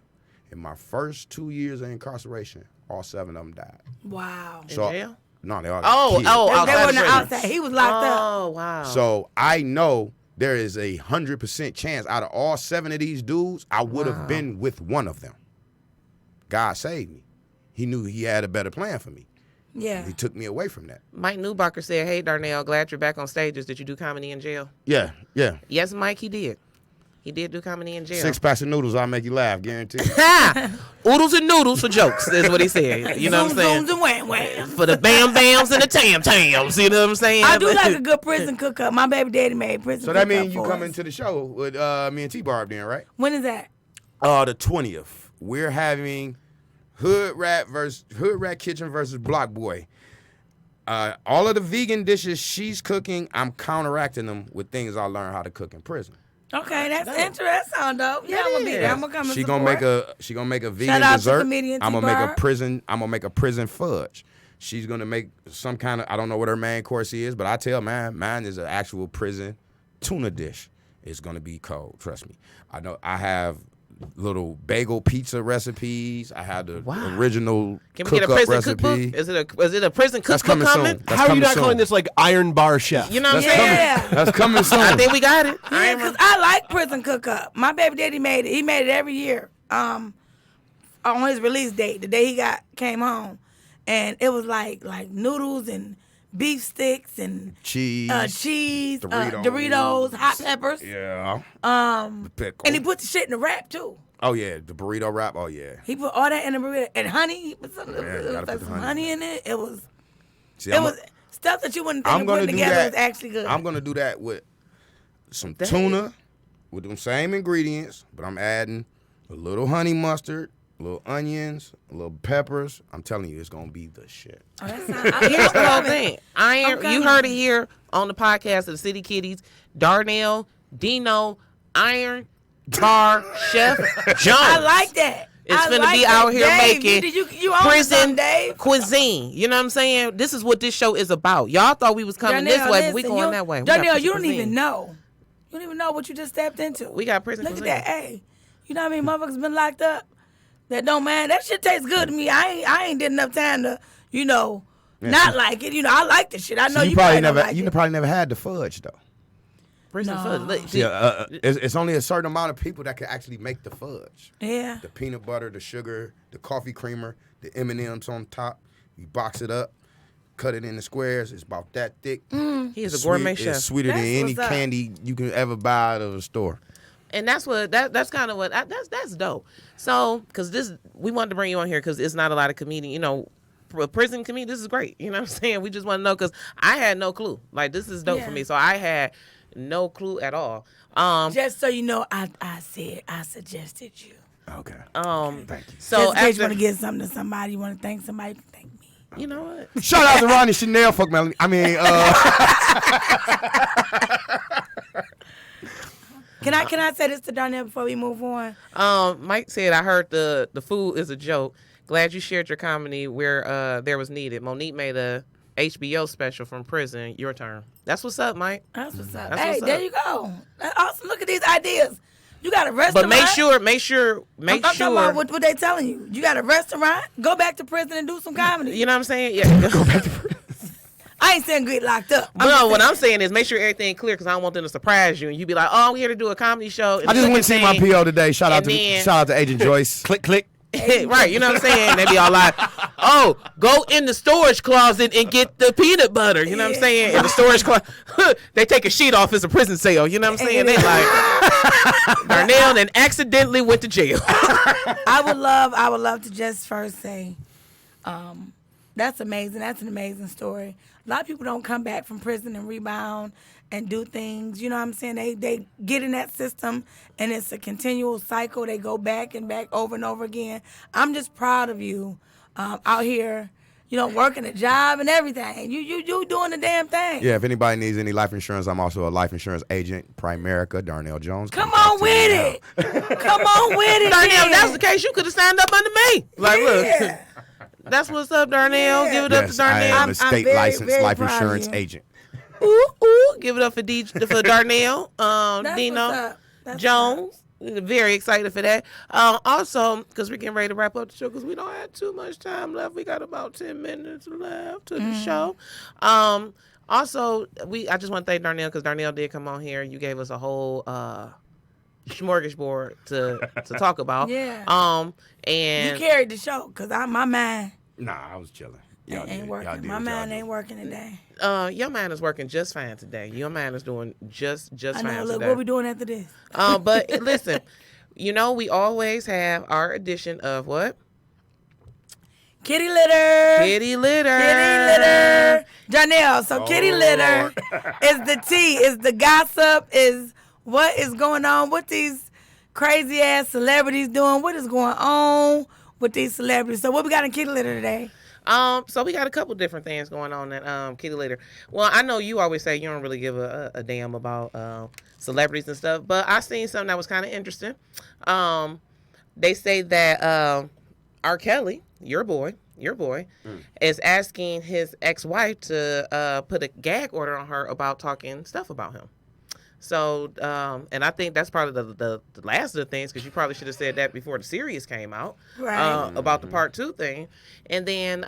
In my first 2 years of incarceration, all 7 of them died. Wow. in jail? No, they all got killed. They outside wasn't prison. outside. He was locked up. Oh, wow. So I know there is a 100% chance out of all 7 of these dudes, I would have been with one of them. God saved me. He knew he had a better plan for me. Yeah. He took me away from that. Mike Newbacher said, hey, Darnell, glad you're back on stages. Did you do comedy in jail? Yeah. Yes, Mike, he did. He did do comedy in jail. 6 packs of noodles, I'll make you laugh, guaranteed. Oodles and noodles for jokes, is what he said. You know what I'm saying? Zooms and wham wham. For the bam bams and the tam tams. You know what I'm saying? I do like a good prison cook-up. My baby daddy made prison So cook-up that means you for come us. into the show with me and T-Barb then, right? When is that? The 20th. We're having Hood Rat Kitchen versus Block Boy. All of the vegan dishes she's cooking, I'm counteracting them with things I learned how to cook in prison. Okay, that's interesting. That sound dope. Yeah, I'm gonna be there. I'm gonna come and She support. gonna make a vegan Shout out to dessert. comedian I'm gonna make T-Barb. a prison fudge. She's gonna make some kind of, I don't know what her main course is, but I tell mine is an actual prison tuna dish. It's gonna be cold, trust me. I know I have little bagel pizza recipes. I have the original Can we get a cook-up prison recipe. cookbook? Is it a prison That's cookbook coming coming? soon. That's How are you coming not soon. calling this like Iron Bar Chef? You know what I'm That's saying? coming. That's coming soon. I think we got it. Yeah, because I like prison cook-up. My baby daddy made it. He made it every year. On his release date, the day he came home, and it was like noodles and beef sticks and cheese, Doritos, hot peppers. Yeah. Pickle. And he put the shit in the wrap too. Oh yeah, the burrito wrap. Oh yeah. He put all that in the burrito and honey. He put some, gotta put the some honey honey in it. It was. See, it was stuff that you wouldn't think of putting together was actually good. I'm gonna do that with some tuna, with them same ingredients, but I'm adding a little honey mustard, a little onions, a little peppers. I'm telling you, it's gonna be the shit. Oh, that sounds, Here's the whole thing. You heard it here on the podcast of the City Kitties. Darnell, Dino, Iron, Bar, Chef, Jones. I like that. It's I finna like be that. out here Dave, making you own prison Dave. cuisine. You know what I'm saying? This is what this show is about. Y'all thought we was coming Darnell, this way, but we listen, going that way. We Darnell, got you don't prison even cuisine. know. You don't even know what you just stepped into. We got prison Look cuisine. at that. Hey, you know how many motherfuckers been locked up? That don't man. That shit tastes good to me. I ain't did enough time to, not like it. I like the shit. I know So you probably never, don't like it. probably never had the fudge though. Prison No. fudge. Look, See, it's only a certain amount of people that can actually make the fudge. Yeah. The peanut butter, the sugar, the coffee creamer, the M&Ms on top. You box it up, cut it into squares. It's about that thick. he is a gourmet chef. It's sweeter than That's any what's up. candy you can ever buy out of a store. And that's what that's kind of what that's dope. So, because we wanted to bring you on here because it's not a lot of comedian, prison comedian. This is great. You know what I'm saying? We just want to know because I had no clue. Like this is dope for me. So I had no clue at all. Just so you know, I suggested you. Okay. Thank you. So So just in case you after, want to get something to somebody, you want to thank somebody, you can thank me. you know what? Shout out to Ronnie Chanel. Fuck Melanie. I mean, Can I say this to Darnell before we move on? Mike said, I heard the food is a joke. Glad you shared your comedy where there was needed. Monique made a HBO special from prison. Your turn. That's what's up, Mike. That's what's up. That's Hey, what's there up. you go. That's awesome. Look at these ideas. You got a But restaurant. make sure. I'm talking about what they telling you. You got a restaurant. Go back to prison and do some comedy. You know what I'm saying? Yeah. Go back to prison. I ain't saying get locked up. No, what I'm saying is make sure everything clear because I don't want them to surprise you and you be like, oh, I'm here to do a comedy show. I just went to see my PO today. Shout out to Agent Joyce. Click, click. Right, you know what I'm saying? They be all like, oh, go in the storage closet and get the peanut butter. You know what I'm saying? In the storage closet. They take a sheet off as a prison cell. You know what I'm saying? They like, Darnell and accidentally went to jail. I would love to just first say, that's amazing. That's an amazing story. A lot of people don't come back from prison and rebound and do things. You know what I'm saying? They get in that system and it's a continual cycle. They go back and back over and over again. I'm just proud of you out here, working a job and everything. You doing the damn thing. Yeah, if anybody needs any life insurance, I'm also a life insurance agent. Primerica, Darnell Jones. Come on with it. Come on with it. Darnell, then. if that's the case, you could have signed up under me. Like, look, that's what's up, Darnell. Yeah. Give it up to Yes, I Darnell. am a state very, licensed very life proud of insurance you. agent. Ooh, give it up for Darnell, That's Dino, what's up. That's Jones. Very excited for that. Also, because we're getting ready to wrap up the show because we don't have too much time left. We got about 10 minutes left to the show. Also, I just want to thank Darnell because Darnell did come on here. You gave us a whole smorgasbord to talk about. Yeah. And You carried the show because my mind Nah, I was chilling. ain't working. My mind ain't working today. your mind is working just fine today. Your mind is doing just I fine know. Look, today. what we doing after this? But listen, we always have our edition of what? Kitty litter. Kitty litter. Kitty litter. Janelle, so kitty litter is the tea, is the gossip, is what is going on, what these crazy ass celebrities doing, what is going on with these celebrities. So what we got in kitty litter today? So we got a couple different things going on at Kitty Litter. Well, I know you always say you don't really give a damn about celebrities and stuff, but I seen something that was kind of interesting. They say that R. Kelly, your boy, is asking his ex-wife to put a gag order on her about talking stuff about him. So, and I think that's part of the last of the things, because you probably should have said that before the series came out, Right. about the part 2 thing. And then,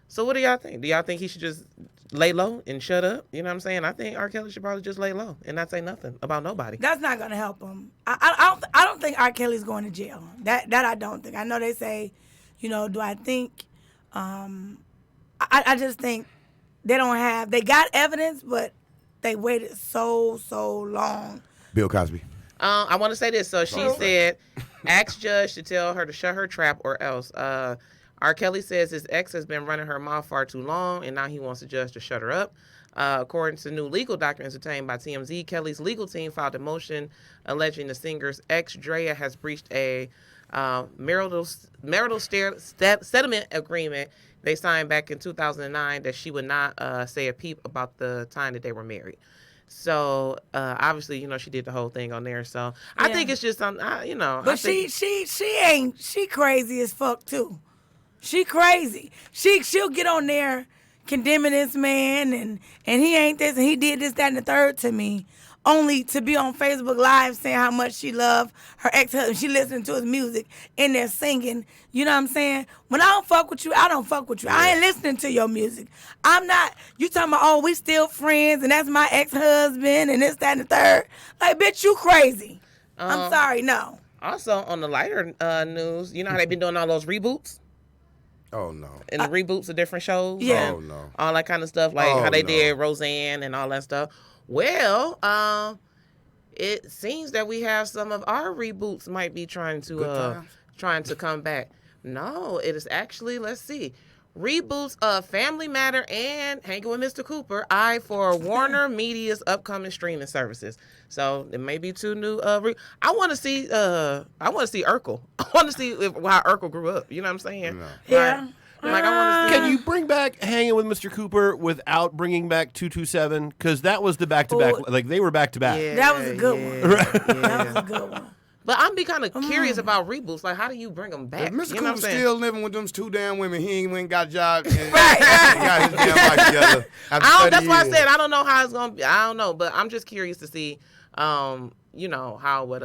so what do y'all think? Do y'all think he should just lay low and shut up? You know what I'm saying? I think R. Kelly should probably just lay low and not say nothing about nobody. That's not gonna help him. I don't think R. Kelly's going to jail. That I don't think. I know they say, do I think? I just think they got evidence, but they waited so long. Bill Cosby. I want to say this. So she said, ask judge to tell her to shut her trap or else. R. Kelly says his ex has been running her mouth far too long, and now he wants the judge to shut her up. According to new legal documents obtained by TMZ, Kelly's legal team filed a motion alleging the singer's ex, Drea, has breached a marital settlement agreement they signed back in 2009 that she would not say a peep about the time that they were married. So obviously, she did the whole thing on there. So I think it's just But I think, she crazy as fuck too. She crazy. She'll get on there condemning this man and he ain't this and he did this, that, and the third to me, only to be on Facebook Live saying how much she loved her ex-husband. She listening to his music in there singing. You know what I'm saying? When I don't fuck with you, I don't fuck with you. I ain't listening to your music. I'm not. You talking about, we still friends and that's my ex-husband and this, that, and the third. Like, bitch, you crazy. I'm sorry, no. Also, on the lighter news, you know how they've been doing all those reboots? Oh, no. And the reboots of different shows? Yeah. Oh, no. All that kind of stuff, like how they did Roseanne and all that stuff. Well, it seems that we have some of our reboots might be trying to come back. No, it is actually, let's see, reboots of Family Matter and Hanging with Mr. Cooper, for Warner Media's upcoming streaming services. So it may be two new. I want to see Urkel. I want to see how Urkel grew up. You know what I'm saying? No. Yeah. Like I want to see. Can you bring back Hanging with Mr. Cooper without bringing back 227? Because that was the back-to-back. Like, they were back-to-back. Yeah, That was a good one. That was a good one. But I'm be kind of curious about reboots. Like, how do you bring them back? If Mr. You know what I'm Cooper's saying? still living with them two damn women, he ain't went and got a job. And Right. got his damn life together. That's why I said I don't know how it's gonna be. I don't know, but I'm just curious to see, how it would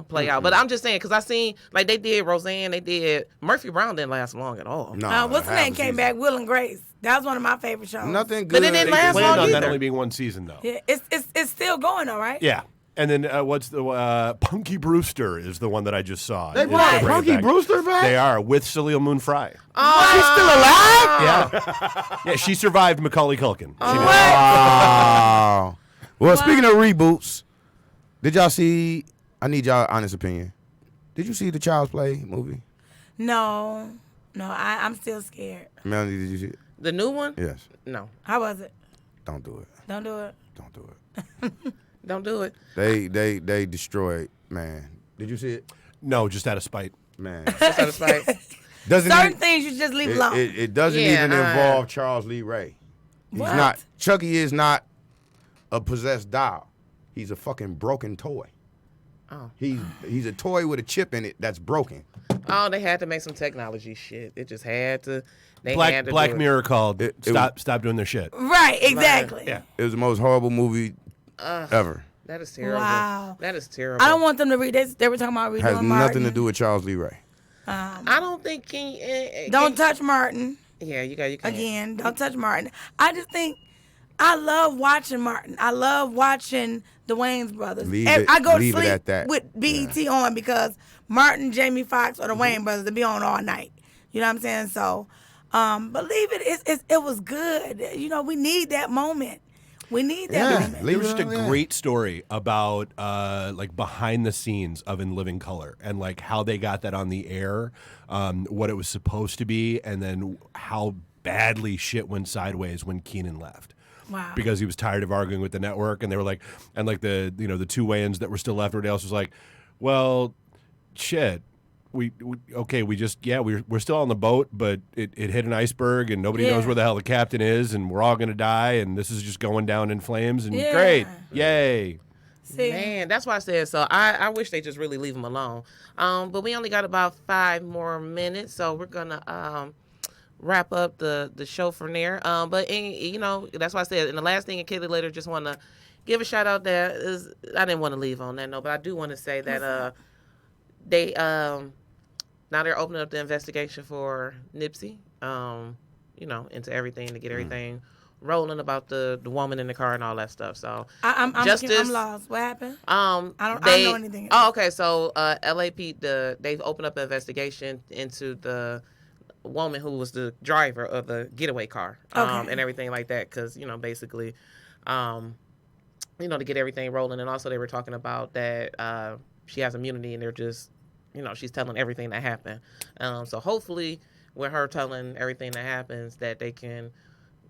play out. But I'm just saying because I seen like they did Roseanne, they did Murphy Brown didn't last long at all. No, What's her name came back? Will and Grace. That was one of my favorite shows. Nothing good. But it didn't last Planned long on that either. only being one season, though. Yeah, it's still going though, right? Yeah. And then what's the Punky Brewster is the one that I just saw. They Is brought to bring it Punky back. Brewster back? They are with Celia Moon Fry. She's still alive? Yeah, she survived Macaulay Culkin. She did. Wow. Well, speaking of reboots, did y'all see? I need y'all honest opinion. Did you see the Child's Play movie? No, I'm still scared. Melanie, did you see it? The new one? Yes. No, How was it? Don't do it. Don't do it. Don't do it. don't do it. They destroyed. Man, did you see it? No, just out of spite. Man, Just out of spite. doesn't Certain even, things you just leave alone. it doesn't Yeah, even involve Charles Lee Ray. He's What? not. Chucky is not a possessed doll. He's a fucking broken toy. Oh. He's a toy with a chip in it that's broken. Oh, they had to make some technology shit. It just had to. They had to Black do it. Mirror called. It Stop doing their shit. Right, exactly. Yeah. It was the most horrible movie ever. That is terrible. Wow. That is terrible. I don't want them to read this. They were talking about redoing Has Martin. nothing to do with Charles Lee Ray. I don't think Don't touch Martin Yeah, you can't. again. Don't touch Martin. I just think I love watching Martin. I love watching the Wayans brothers. Leave And it- I go to leave it sleep at that. with BET on because Martin, Jamie Foxx, or the Wayans brothers they be on all night. You know what I'm saying? So, believe it, it was good. You know, we need that moment. We need that Yeah. moment. Leave There was it just a on there. great story about like behind the scenes of In Living Color and like how they got that on the air, what it was supposed to be, and then how badly shit went sideways when Keenan left. Wow. Because he was tired of arguing with the network, and they were like, and like the two Wayans that were still left, everybody else was like, well, shit. We're still on the boat, but it hit an iceberg and nobody knows where the hell the captain is, and we're all gonna die, and this is just going down in flames, and Yeah. great, yay. See, Man, that's why I said so. I wish they just really leave them alone. But we only got about 5 more minutes, so we're gonna wrap up the show from there. But that's why I said. And the last thing, and Kaylee later just want to give a shout out. There is I didn't want to leave on that note, but I do want to say that they now they're opening up the investigation for Nipsey. Into everything to get everything rolling about the woman in the car and all that stuff. So I'm Justice- lost. What happened? I don't know anything. Oh, okay. So LAP they've opened up an investigation into woman who was the driver of the getaway car, Okay. and everything like that. Because basically, to get everything rolling, and also they were talking about that she has immunity, and they're just, she's telling everything that happened. So hopefully, with her telling everything that happens, that they can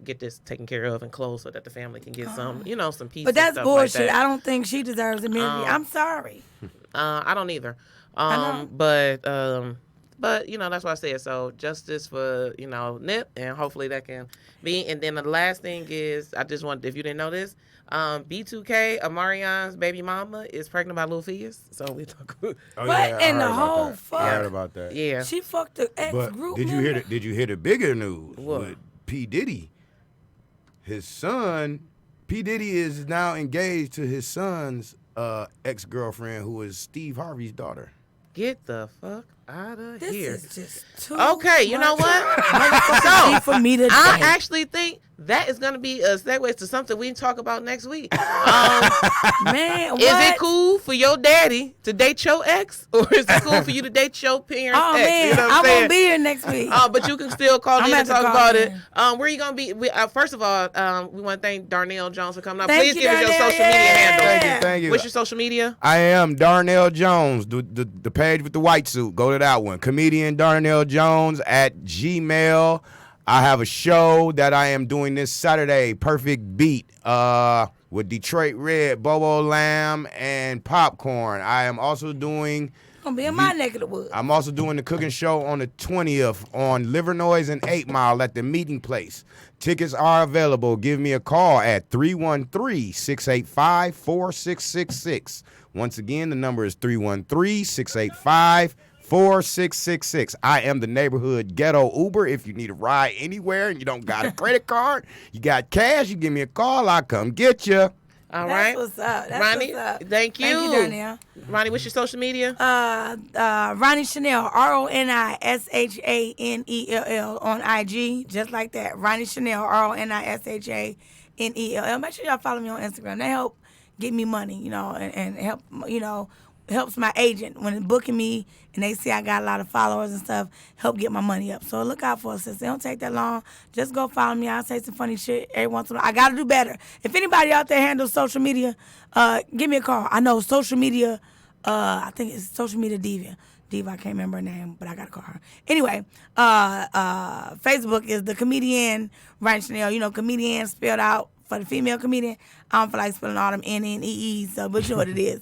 get this taken care of and closed so that the family can get some peace. But that's and stuff bullshit. Like that. I don't think she deserves immunity. I'm sorry. I don't either. I know. But that's what I said. So justice for Nip, and hopefully that can be. And then the last thing is, I just want, if you didn't know this, B2K, Amarion's baby mama, is pregnant by Lil Fizz. So we talk. Oh, What in the whole fuck? I heard about that. Yeah. She fucked the ex But group. did you hear the bigger news? What? With P. Diddy, his son, P. Diddy is now engaged to his son's ex-girlfriend, who is Steve Harvey's daughter. Get the fuck out of This here. is just too Okay, you know much what? So for me to I say. actually think that is going to be a segue to something we can talk about next week. Man, what? Is it cool for your daddy to date your ex, or is it cool for you to date your parents' Oh ex? man, You know what I I'm saying? won't be here next week. But you can still call I'm in and gonna have talk to call about it. in. Where are you gonna be? First of all, we want to thank Darnell Jones for coming up. Thank Please you, give us your Darnell. social media handle. Thank you. What's your social media? I am Darnell Jones, the page with the white suit. Go to that one. Comedian Darnell Jones at Gmail. I have a show that I am doing this Saturday, Perfect Beat, with Detroit Red, Bobo Lamb, and Popcorn. I am also doing... Gonna be in my neck of the woods. I'm also doing the cooking show on the 20th on Livernois and 8 Mile at the Meeting Place. Tickets are available. Give me a call at 313-685-4666. Once again, the number is 313-685-4666. I am the neighborhood ghetto Uber. If you need a ride anywhere and you don't got a credit card, you got cash, you give me a call, I'll come get you. All That's right. what's up. That's Ronnie, what's up. thank you. Thank you, Darnell. Ronnie, what's your social media? Ronnie Chanel, RONISHANELL on IG, just like that. Ronnie Chanel, RONISHANELL. Make sure y'all follow me on Instagram. They help get me money, and help, helps my agent when they're booking me and they see I got a lot of followers and stuff, help get my money up. So look out for us, sis. It don't take that long. Just go follow me. I'll say some funny shit every once in a while. I got to do better. If anybody out there handles social media, give me a call. I know social media, I think it's Social Media Diva. Diva, I can't remember her name, but I got to call her. Anyway, Facebook is the comedian, Ryan Chanel. Comedian spelled out for the female comedian. I don't feel like spelling all them N-N-E-Es, so but you know what it is.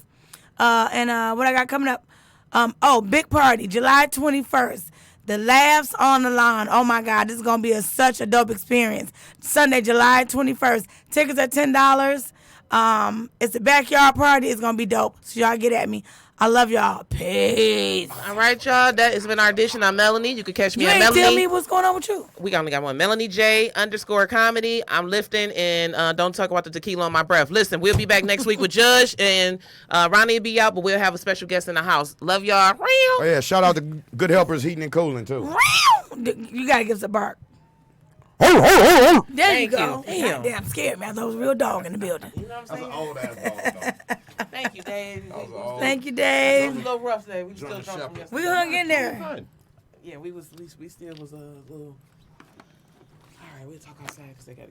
And what I got coming up, big party, July 21st. The Laughs on the Lawn. Oh, my God, this is going to be such a dope experience. Sunday, July 21st. Tickets are $10. It's a backyard party. It's going to be dope. So y'all get at me. I love y'all. Peace. All right, y'all. That has been our edition. I'm Melanie. You can catch me You at ain't Melanie. tell me what's going on with you. We only got one. Melanie J _comedy. I'm lifting, and don't talk about the tequila on my breath. Listen, we'll be back next week with Judge, and Ronnie will be out, but we'll have a special guest in the house. Love y'all. Oh, yeah, shout out to Good Helpers Heating and Cooling, too. You got to give us a bark. There There you Thank go. you. Damn. Damn, scared me. I thought it was a real dog in the building. You know what I'm saying? old-ass dog, Thank you, Dave. Thank you, It was Dave. a little rough today. We still drunk from yesterday. We hung in there. Fine. Yeah, we still was a little. All right, we'll talk outside because they got.